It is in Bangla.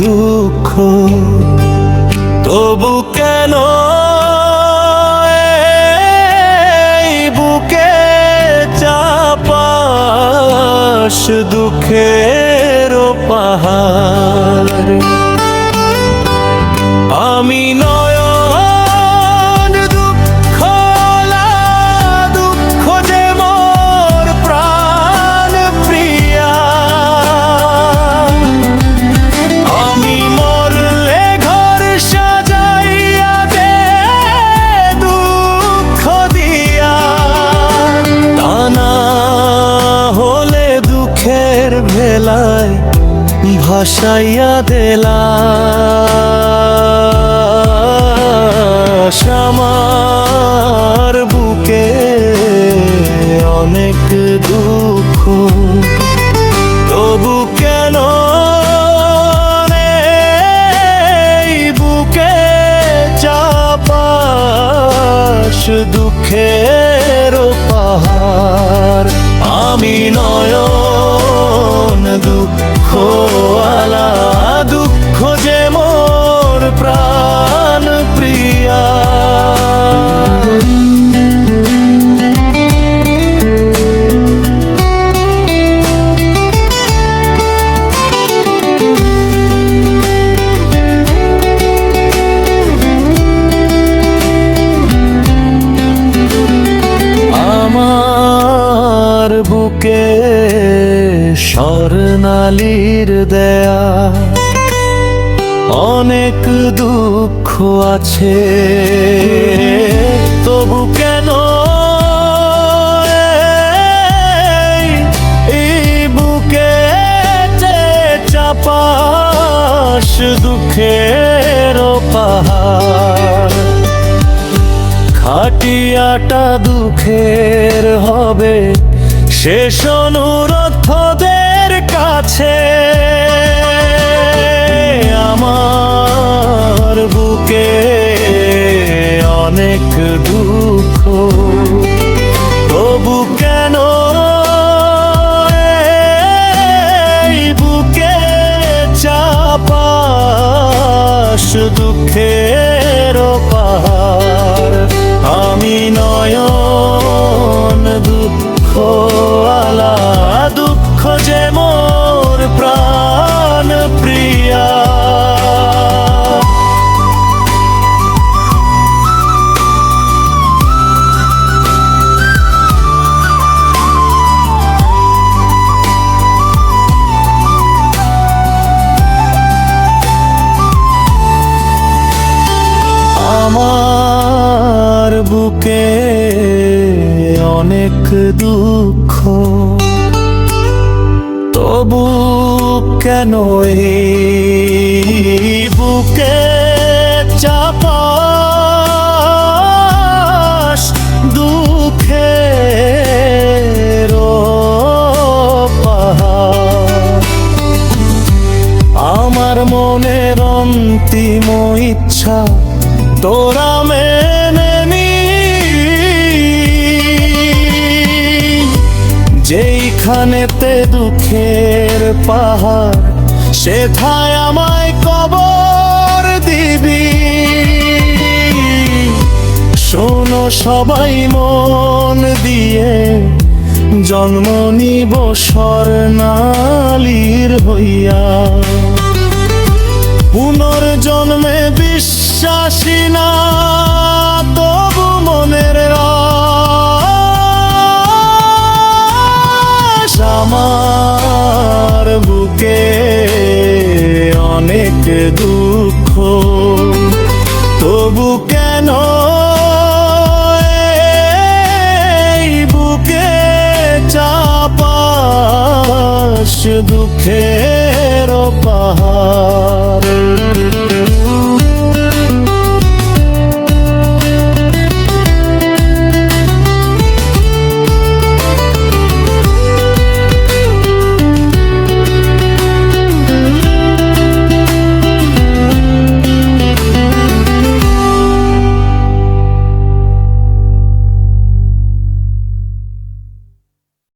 দুঃখ, তবু কেন এই বুকে চাপাস দুঃখের পাহাড়। আমি নয়ন দুঃখ দুঃখ যে মোর প্রাণ প্রিয়া, আমি মরলে ঘর সাজাইয়া দে দুঃখ দিয়া, তা না হলে দুঃখের ভেলায় ভাসাইয়া দেলা আমার বুকে অনেক দুঃখ, তবু কেন এই বুকে চাপাস দুঃখের পাহাড়। আমি নয়ন দুঃখ আলা দুঃখ যে মোর প্রাণ প্রিয়া। আমার বুকে স্বর্ণালীর দেয়া অনেক দুঃখ আছে, তবু কেন এই বুকে চাপাস দুঃখের পাহাড়। খাটিয়াটা দুঃখের হবে শেষ অনুরোধ তোদের কাছে, আমার বুকে অনেক দুঃখ, তবু কেন এই বুকে চাপাস দুঃখের পাহাড়। আমি নয়ন দুঃখ আলা দুঃখ যে মোর প্রাণ প্রিয়া। আমার বুকে অনেক দুঃখ, তবু কেন এই বুকে চাপাস দুঃখের পাহাড়। আমার মনের অন্তিম ইচ্ছা তোরা মেনে নি, যেইখানেতে দুঃখের পাহাড় সেথায় আমায় কবর দিবি। শোনো সবাই মন দিয়ে, জন্ম নিব স্বর্ণালীর হইয়া, পুনর্জন্মে বিশ্বাসী না